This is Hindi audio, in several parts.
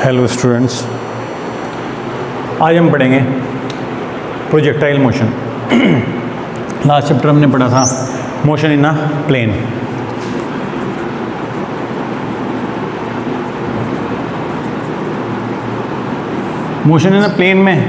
हेलो स्टूडेंट्स, आज हम पढ़ेंगे प्रोजेक्टाइल मोशन। लास्ट चैप्टर हमने पढ़ा था motion in a plane. Motion in a plane में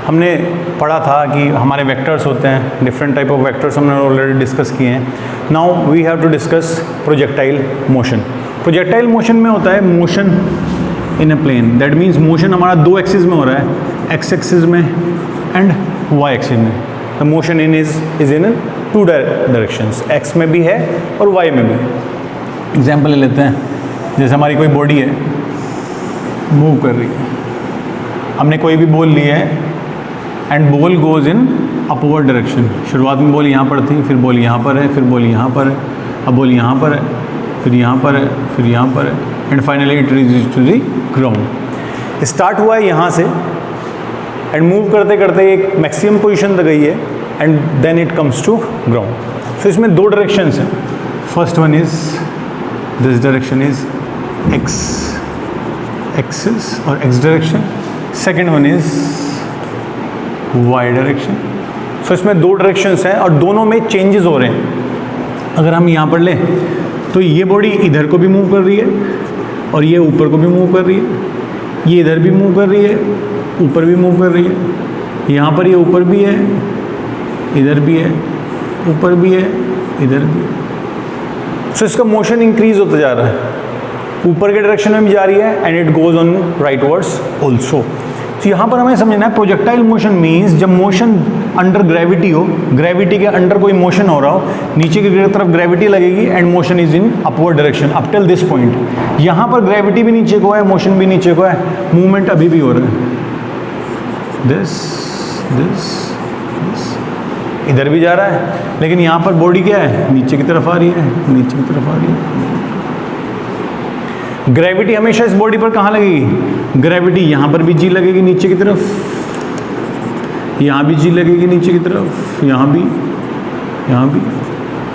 हमने पढ़ा था कि हमारे वेक्टर्स होते हैं, डिफरेंट टाइप ऑफ वेक्टर्स हमने ऑलरेडी डिस्कस किए हैं। Now we have to discuss projectile motion. Projectile motion में होता है motion in a plane, that means motion हमारा दो एक्सिस में हो रहा है, एक्स एक्सिस में एंड वाई एक्सिस में। The motion in is in two directions, x में भी है और वाई में भी है। एग्जाम्पल ले लेते हैं, जैसे हमारी कोई बॉडी है, मूव कर रही है, हमने कोई भी बॉल ली है and ball goes in upward direction. शुरुआत में बॉल यहाँ पर थी, फिर बॉल यहाँ पर है, फिर बॉल यहाँ पर है, अब बॉल यहाँ पर है, फिर यहाँ पर है, फिर यहाँ पर है, and finally it reaches to the ground. Start हुआ है यहाँ से एंड मूव करते करते एक मैक्सिमम पोजीशन तक गई है and then it comes to ground. So इसमें दो डायरेक्शंस हैं। First one is this direction is X axis और X direction, second one is Y direction. So इसमें दो डायरेक्शंस हैं और दोनों में चेंजेस हो रहे हैं। अगर हम यहाँ पर लें तो ये बॉडी इधर को भी मूव कर रही है और ये ऊपर को भी मूव कर रही है, ये इधर भी मूव कर रही है, ऊपर भी मूव कर रही है, यहाँ पर ये ऊपर भी है, इधर भी है, ऊपर भी है, इधर भी है। सो इसका मोशन इंक्रीज होता जा रहा है, ऊपर के डायरेक्शन में भी जा रही है and it goes on rightwards also. तो यहाँ पर हमें समझना है प्रोजेक्टाइल मोशन मीन्स जब मोशन अंडर ग्रेविटी हो, ग्रेविटी के अंडर कोई मोशन हो रहा हो, नीचे की तरफ ग्रेविटी लगेगी and motion is in upward direction up till this point. यहाँ पर ग्रेविटी भी नीचे को है, मोशन भी नीचे को है, मूवमेंट अभी भी हो रहा है, दिस दिस दिस, इधर भी जा रहा है, लेकिन यहाँ पर बॉडी क्या है, नीचे की तरफ आ रही है, नीचे की तरफ आ रही है। ग्रेविटी हमेशा इस बॉडी पर कहाँ लगेगी, ग्रेविटी यहाँ पर भी जी लगेगी नीचे की तरफ, यहाँ भी जी लगेगी नीचे की तरफ, यहाँ भी, यहाँ भी,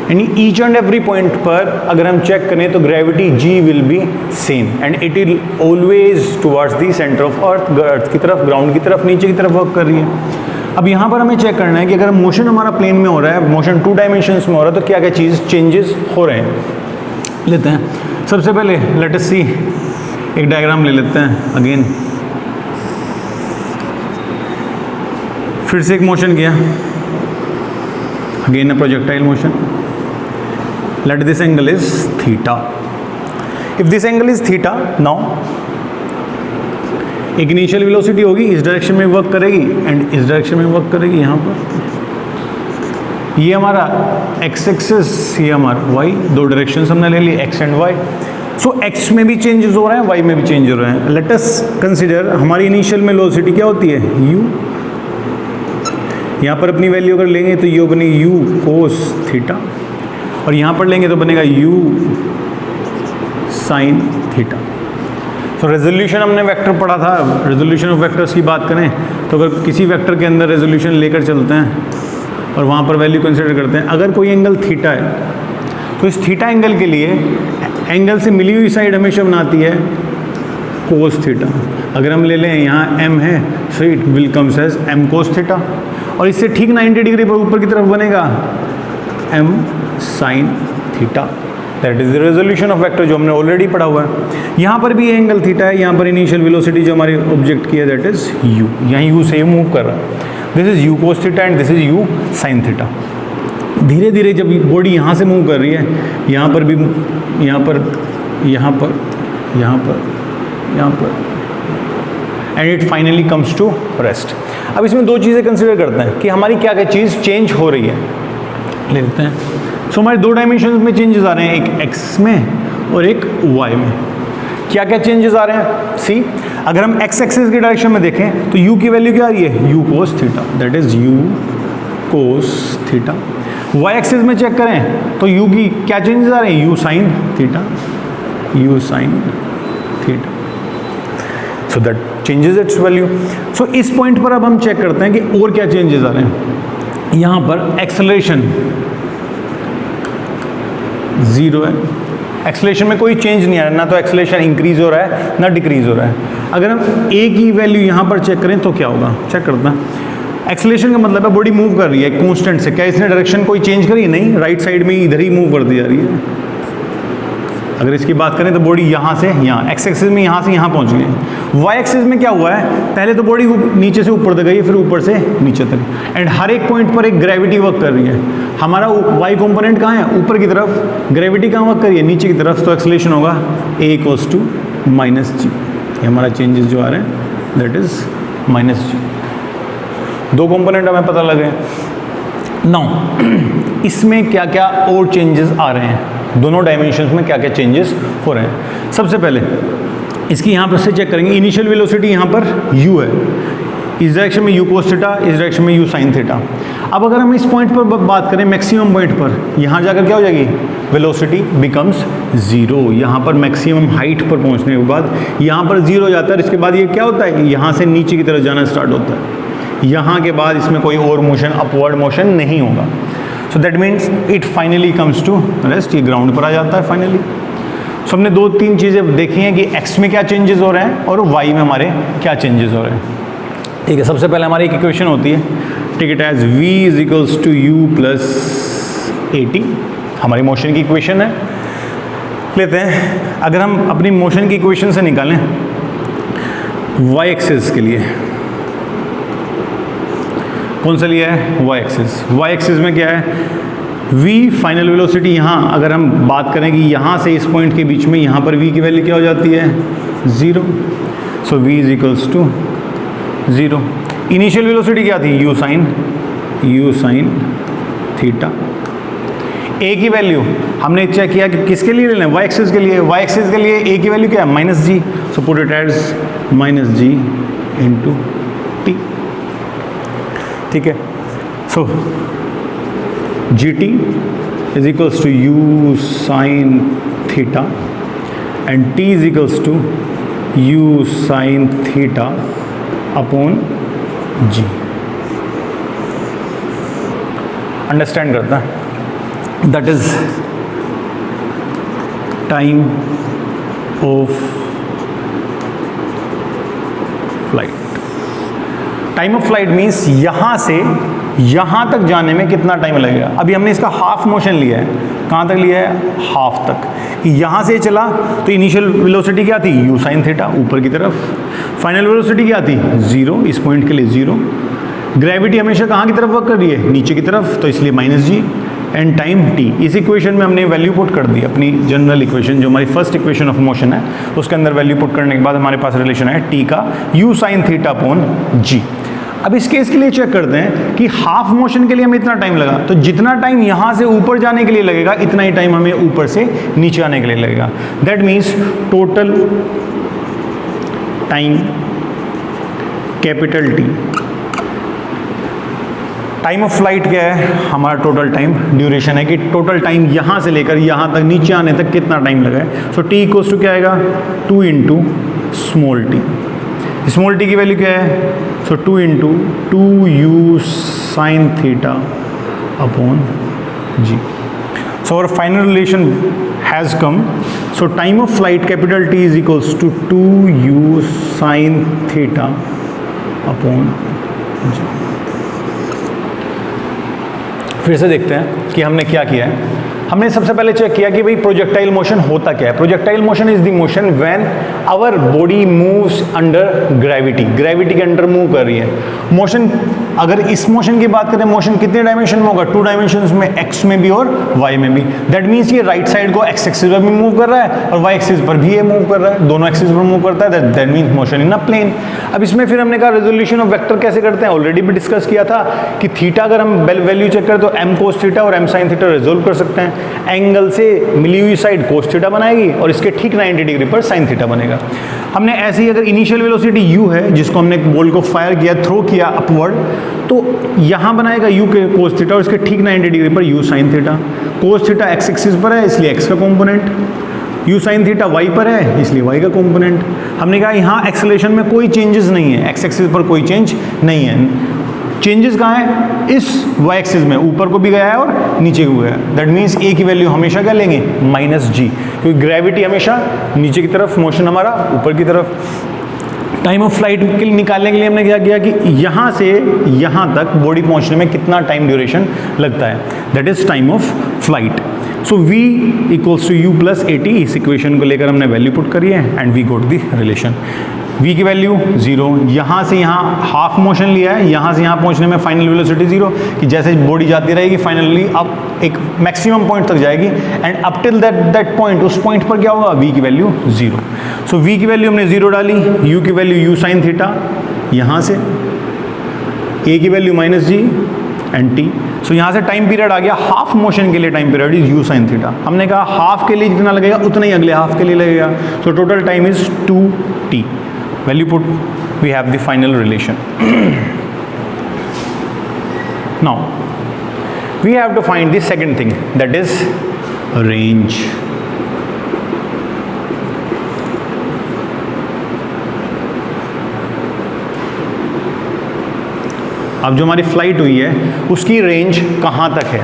यानी ईच एंड एवरी पॉइंट पर अगर हम चेक करें तो gravity g will be same and it will always towards the centre of earth की तरफ, ग्राउंड की तरफ, नीचे की तरफ वर्क कर रही है। अब यहाँ पर हमें चेक करना है कि अगर मोशन हमारा प्लेन में हो रहा है, मोशन टू डायमेंशंस में हो रहा है, तो क्या क्या चीज़ चेंजेस हो रहे हैं। लेते हैं सबसे पहले, लेट अस सी, एक डायग्राम ले लेते हैं अगेन। फिर से एक मोशन किया, again a projectile motion. Let this angle is theta. If this angle is theta, now एक इनिशियल वेलोसिटी होगी, इस डायरेक्शन में वर्क करेगी एंड इस डायरेक्शन में वर्क करेगी। यहाँ पर ये हमारा एक्स एक्सिस, ये हमारा वाई, दो डायरेक्शंस हमने ले ली, X and Y. So X में भी चेंजेस हो रहे हैं, वाई में भी चेंज हो रहे हैं। लेट अस कंसीडर हमारी इनिशियल वेलोसिटी क्या होती है, u। यहाँ पर अपनी वैल्यू अगर लेंगे तो ये बनेगी u कोस थीटा, और यहाँ पर लेंगे तो बनेगा u साइन थीटा। तो रेजोल्यूशन हमने वेक्टर पढ़ा था, रेजोल्यूशन ऑफ वेक्टर्स की बात करें तो अगर किसी वेक्टर के अंदर रेजोल्यूशन लेकर चलते हैं और वहाँ पर वैल्यू कंसिडर करते हैं, अगर कोई एंगल थीटा है तो इस थीटा एंगल के लिए एंगल से मिली हुई साइड हमेशा बनाती है कोस थीटा। अगर हम ले लें यहाँ m है, so it will comes as m cos theta, और इससे ठीक 90 डिग्री पर ऊपर की तरफ बनेगा m sine theta. That is the resolution of vector जो हमने ऑलरेडी पढ़ा हुआ है। यहाँ पर भी एंगल थीटा है, यहाँ पर इनिशियल वेलोसिटी जो हमारी ऑब्जेक्ट की है दैट इज u, यहाँ u से मूव कर रहा है, this is u cos theta and this is u sine theta. धीरे धीरे जब बॉडी यहाँ से मूव कर रही है, यहाँ पर भी, यहाँ पर, यहाँ पर, यहाँ पर, यहाँ पर, and it finally comes to rest. अब इसमें दो चीज़ें कंसिडर करते हैं कि हमारी क्या क्या चीज़ चेंज हो रही है। ले लेते हैं। सो हमारे दो डायमेंशन में चेंजेस आ रहे हैं, एक एक्स में और एक वाई में। क्या क्या चेंजेस आ रहे हैं, सी, अगर हम एक्स एक्सिस की डायरेक्शन में देखें तो u की वैल्यू क्या आ रही है, u cos theta, that is u cos theta. y axis में चेक करें तो u की क्या चेंजेस आ रहे हैं, u sine theta, u sine theta. So that changes its value. So इस पॉइंट पर अब हम चेक करते हैं कि और क्या चेंजेस आ रहे हैं। यहाँ पर एक्सेलरेशन 0 है, एक्सेलरेशन में कोई चेंज नहीं आ रहा, ना तो एक्सेलरेशन इंक्रीज हो रहा है ना डिक्रीज हो रहा है। अगर हम ए की वैल्यू यहाँ पर चेक करें तो क्या होगा, चेक करते हैं। एक्सेलरेशन का मतलब है बॉडी मूव कर रही है कांस्टेंट से, क्या इसने डायरेक्शन कोई चेंज करी? नहीं, राइट साइड में इधर ही मूव करती जा रही है। अगर इसकी बात करें तो बॉडी यहाँ से यहाँ, एक्स एक्सिस में यहाँ से यहाँ पहुँच गई। वाई एक्सिस में क्या हुआ है, पहले तो बॉडी नीचे से ऊपर तक गई, फिर ऊपर से नीचे तक, एंड हर एक पॉइंट पर एक ग्रेविटी वर्क कर रही है। हमारा वाई कंपोनेंट कहाँ है, ऊपर की तरफ, ग्रेविटी कहाँ वर्क कर रही है, नीचे की तरफ, तो एक्सेलरेशन होगा ए इक्वल्स टू माइनस जी। ये हमारा चेंजेस जो आ रहे हैं दैट इज माइनस जी। दो कंपोनेंट हमें पता लगे। नाउ इसमें क्या क्या और चेंजेस आ रहे हैं, दोनों डायमेंशंस में क्या क्या चेंजेस हो रहे हैं। सबसे पहले इसकी यहाँ पर से चेक करेंगे, इनिशियल वेलोसिटी यहाँ पर u है, इस डायरेक्शन में u cos थीटा, इस डायरेक्शन में u sin थीटा। अब अगर हम इस पॉइंट पर बात करें मैक्सिमम पॉइंट पर, यहाँ जाकर क्या हो जाएगी, वेलोसिटी बिकम्स ज़ीरो। यहाँ पर मैक्सिमम हाइट पर पहुँचने के बाद यहाँ पर ज़ीरो हो जाता है, इसके बाद ये क्या होता है, यहाँ से नीचे की तरफ जाना स्टार्ट होता है। यहाँ के बाद इसमें कोई और मोशन, अपवर्ड मोशन नहीं होगा। So that means it finally comes to rest, ये ग्राउंड पर आ जाता है फाइनली। सो हमने दो तीन चीज़ें देखी हैं कि एक्स में क्या चेंजेस हो रहे हैं और वाई में हमारे क्या चेंजेस हो रहे हैं। ठीक है, सबसे पहले हमारी एक इक्वेशन होती है, tick it as v is equals to u plus at, हमारी मोशन की इक्वेशन है। लेते हैं, अगर हम अपनी मोशन की इक्वेशन से निकालें y एक्सिस के लिए, कौन सा लिया है, y एक्सिस। y एक्सिस में क्या है, v फाइनल वेलोसिटी, यहाँ अगर हम बात करें कि यहाँ से इस पॉइंट के बीच में, यहाँ पर v की वैल्यू क्या हो जाती है, 0। So v is equals to 0। Initial velocity क्या थी, u sin थीटा। a की वैल्यू हमने चेक किया कि किसके लिए लेना है, y एक्सिस के लिए। y एक्सिस के लिए a की वैल्यू क्या है, minus G. So put it as minus G into T. ठीक है, so G T is equals to U sine theta and T is equals to U sine theta upon G. Understand करता है, that is time of flight. Time of flight means यहाँ से यहाँ तक जाने में कितना टाइम लगेगा। अभी हमने इसका हाफ मोशन लिया है, कहाँ तक लिया है, हाफ तक। यहाँ से चला तो इनिशियल वेलोसिटी क्या थी, u sin थीटा ऊपर की तरफ। फाइनल वेलोसिटी क्या थी, 0, इस पॉइंट के लिए 0। ग्रेविटी हमेशा कहाँ की तरफ वर्क कर रही है, नीचे की तरफ, तो इसलिए minus g and time t। इस इक्वेशन में हमने वैल्यू पुट कर दी, अपनी जनरल इक्वेशन जो हमारी फर्स्ट इक्वेशन ऑफ मोशन है उसके अंदर वैल्यू पुट करने के बाद हमारे पास रिलेशन है t का u sin theta upon g। अब इस केस के लिए चेक करते हैं कि हाफ मोशन के लिए हमें इतना टाइम लगा, तो जितना टाइम यहाँ से ऊपर जाने के लिए लगेगा इतना ही टाइम हमें ऊपर से नीचे आने के लिए लगेगा। That means total time capital T, time of flight क्या है, हमारा टोटल टाइम ड्यूरेशन है कि टोटल टाइम यहाँ से लेकर यहाँ तक नीचे आने तक कितना टाइम लगा है। सो टी इक्वल्स टू क्या आएगा, 2 into small T. Small T की वैल्यू क्या है, so 2 into 2u sine theta upon G. So our final relation has come. So time of flight capital T is equals to 2u sine theta upon G. फिर से देखते हैं कि हमने क्या किया है। हमने सबसे पहले चेक किया कि भाई प्रोजेक्टाइल मोशन होता क्या है। Projectile motion is the motion when our body moves under gravity, gravity के अंडर मूव कर रही है। मोशन, अगर इस मोशन की बात करें, मोशन कितने डायमेंशन में होगा, 2 डायमेंशंस में, एक्स में भी और वाई में भी। दैट मीन्स ये राइट साइड को एक्स एक्सिस पर भी मूव कर रहा है और वाई एक्सिस पर भी ये मूव कर रहा है, दोनों एक्सिस पर मूव करता है। That means motion in a plane. अब इसमें फिर हमने कहा रेजोल्यूशन ऑफ वेक्टर कैसे करते हैं, ऑलरेडी भी डिस्कस किया था कि थीटा अगर हम वैल्यू चेक करें तो m cos थीटा और m sin थीटा रिजोल्व कर सकते हैं। एंगल से मिली हुई साइड cos थीटा बनाएगी और इसके ठीक 90 डिग्री पर sin थीटा बनेगा। हमने ऐसे ही, अगर इनिशियल वेलोसिटी u है जिसको हमने बॉल को फायर किया, थ्रो किया अपवर्ड, तो यहाँ बनाएगा u के cos थीटा और इसके ठीक 90 डिग्री पर u sin theta. cos theta x axis पर है इसलिए x का component, u sin theta y पर है इसलिए y का कंपोनेंट। हमने कहा यहाँ एक्सेलरेशन में कोई चेंजेस नहीं है, x एक्सिस पर कोई चेंज नहीं है। चेंजेस कहाँ है, इस वाई एक्सिस में, ऊपर को भी गया है और नीचे को गया है। दैट मीन्स ए की वैल्यू हमेशा क्या लेंगे, -g, क्योंकि ग्रेविटी हमेशा नीचे की तरफ, मोशन हमारा ऊपर की तरफ। टाइम ऑफ फ्लाइट के लिए निकालने के लिए हमने क्या किया कि यहाँ से यहाँ तक बॉडी पहुँचने में कितना टाइम ड्यूरेशन लगता है, that is time of flight. So v equals to u plus AT, इस इक्वेशन को लेकर हमने वैल्यू पुट करी है and we got the relation. v की वैल्यू 0, यहाँ से यहाँ हाफ मोशन लिया है, यहाँ से यहाँ पहुँचने में फाइनल वेलोसिटी 0, कि जैसे बॉडी जाती रहेगी फाइनली अब एक मैक्सिमम पॉइंट तक जाएगी and up till that point, उस पॉइंट पर क्या होगा, v की वैल्यू 0। सो v की वैल्यू हमने 0 डाली, u की वैल्यू u sin थीटा, यहाँ से a की वैल्यू -g एंड t। सो यहाँ से टाइम पीरियड आ गया, हाफ मोशन के लिए time period is u sin theta. हमने कहा हाफ के लिए जितना लगेगा उतना ही अगले हाफ के लिए लगेगा, so total time is 2t। Value put, we have the final relation. Now we have to find the second thing, that is range. अब जो हमारी फ्लाइट हुई है उसकी रेंज कहाँ तक है।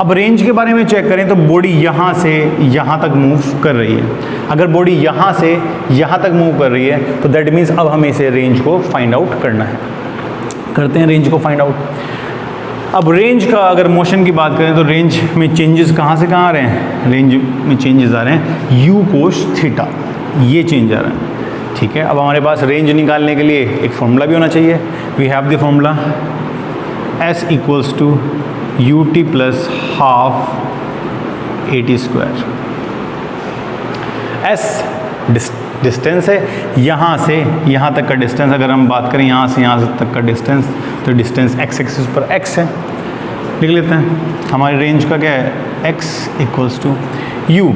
अब रेंज के बारे में चेक करें तो बॉडी यहाँ से यहाँ तक मूव कर रही है। अगर बॉडी यहाँ से यहाँ तक मूव कर रही है तो दैट मीन्स अब हमें इसे रेंज को फाइंड आउट करना है। करते हैं रेंज को फाइंड आउट। अब रेंज का अगर मोशन की बात करें तो रेंज में चेंजेस कहाँ से कहाँ आ रहे हैं, रेंज में चेंजेस आ रहे हैं u cos थीटा, ये चेंज आ रहा है। ठीक है, अब हमारे पास रेंज निकालने के लिए एक फॉर्मूला भी होना चाहिए। We have the formula S equals to ut plus half AT square. S distance है, यहाँ से यहाँ तक का डिस्टेंस, अगर हम बात करें यहाँ से तक का डिस्टेंस, तो डिस्टेंस x एक्सिस पर x है। लिख लेते हैं, हमारी रेंज का क्या है, x इक्वल्स टू u।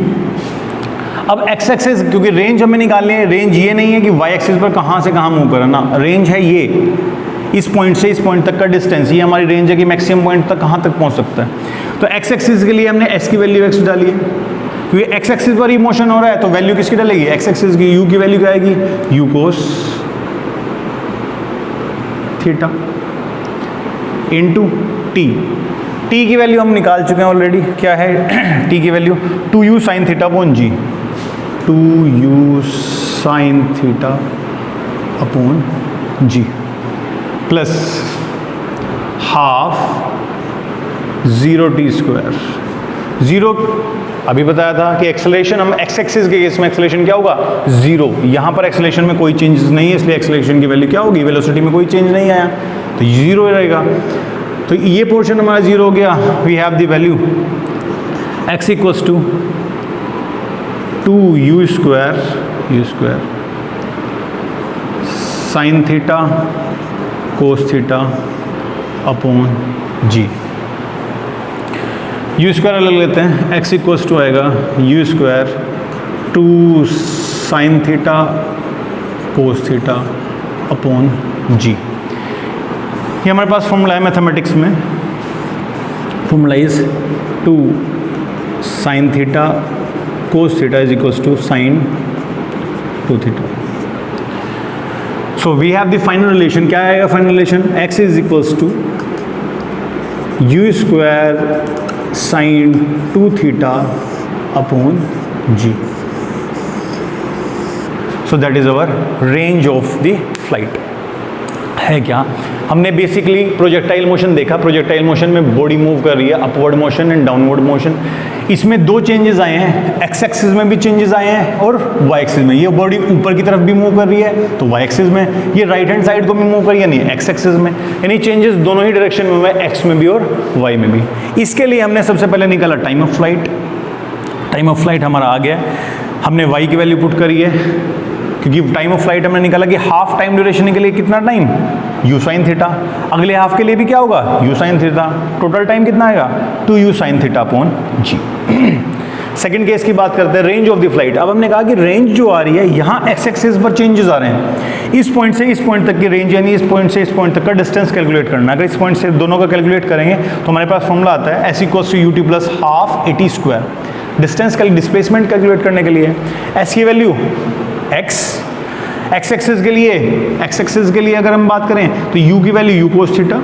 अब x एक्सिस, क्योंकि रेंज हमें निकालनी है, रेंज ये नहीं है कि y एक्सिस पर कहाँ से कहाँ मूव करना, रेंज है ये, इस पॉइंट से इस पॉइंट तक का डिस्टेंस, ये हमारी रेंज है कि मैक्सिमम पॉइंट तक कहाँ तक पहुँच सकता है। तो x एक्सिस के लिए हमने s की वैल्यू x डाली है, क्योंकि x एक्सिस पर ही मोशन हो रहा है तो वैल्यू किसकी डलेगी, x एक्सिस की। u की वैल्यू क्या आएगी, u cos theta into t। t की वैल्यू हम निकाल चुके हैं ऑलरेडी, क्या है t की value 2u sin theta upon g, 2u sin theta upon g plus half 0t square. 0 अभी बताया था कि एक्सेलरेशन, हम x एक्सिस के केस में एक्सेलरेशन क्या होगा, 0। यहाँ पर एक्सेलरेशन में कोई चेंजेस नहीं है, इसलिए एक्सेलरेशन की वैल्यू क्या होगी, वेलोसिटी में कोई चेंज नहीं आया तो 0 रहेगा। तो ये पोर्शन हमारा 0 हो गया। We have the value x equals to 2u square sine theta cos theta upon g। u square अलग लेते हैं, x इक्वल्स टू आएगा u square 2 sine theta cos theta upon g। ये हमारे पास फॉर्मूला है मैथमेटिक्स में, formula is 2 sine theta cos theta is equals to sine 2 theta. So we have the final relation, क्या आएगा final relation, x is equals to u square sine 2 theta upon g। So that is our range of the flight. है क्या, हमने बेसिकली प्रोजेक्टाइल मोशन देखा। प्रोजेक्टाइल मोशन में बॉडी मूव कर रही है, upward motion and downward motion. इसमें दो चेंजेस आए हैं, एक्स एक्सिस में भी चेंजेस आए हैं और वाई एक्सिस में। ये बॉडी ऊपर की तरफ भी मूव कर रही है तो वाई एक्सिस में, ये राइट हैंड साइड को भी मूव कर रही है नहीं एक्स एक्सिस में, यानी चेंजेस दोनों ही डायरेक्शन में हुए, एक्स में भी और वाई में भी। इसके लिए हमने सबसे पहले निकाला time of flight. Time of flight हमारा आ गया, हमने वाई की वैल्यू पुट करी है, क्योंकि टाइम ऑफ फ्लाइट हमने निकाला कि हाफ टाइम ड्यूरेशन के लिए कितना टाइम, u sin थीटा, अगले हाफ के लिए भी क्या होगा u sin theta, total time कितना आएगा 2u sin theta upon g। Second case की बात करते हैं, रेंज ऑफ द फ्लाइट। अब हमने कहा कि रेंज जो आ रही है यहाँ एक्स एक्सिस पर चेंजेस आ रहे हैं, इस पॉइंट से इस पॉइंट तक की रेंज, यानी इस पॉइंट से इस पॉइंट तक का डिस्टेंस कैलकुलेट करना। अगर इस पॉइंट से दोनों का कैलकुलेट करेंगे तो हमारे पास फॉर्मूला आता है s equals to ut plus half AT square. Distance का डिस्प्लेसमेंट कैलकुलेट करने के लिए s की वैल्यू x एक्सिस के लिए अगर हम बात करें तो u की value u cos theta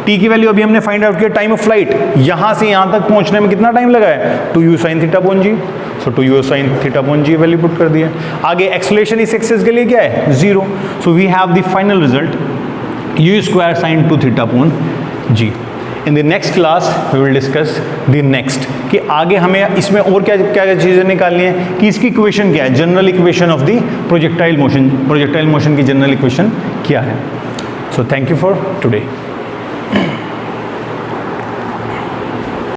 T की वैल्यू अभी हमने फाइंड आउट किया टाइम ऑफ फ्लाइट, यहाँ से यहाँ तक पहुँचने में कितना टाइम लगा है, 2u sin theta upon G, सो 2u sin थीटा अपॉन जी वैल्यू पुट कर दिया। आगे एक्सेलरेशन इस एक्सिस के लिए क्या है, 0, so we have the final result u square sin 2 theta upon g. In the next class we will discuss the next, कि आगे हमें इसमें और क्या क्या चीज़ें निकालनी है, कि इसकी इक्वेशन क्या है, general equation of the projectile motion की जनरल इक्वेशन क्या है। So thank you for today.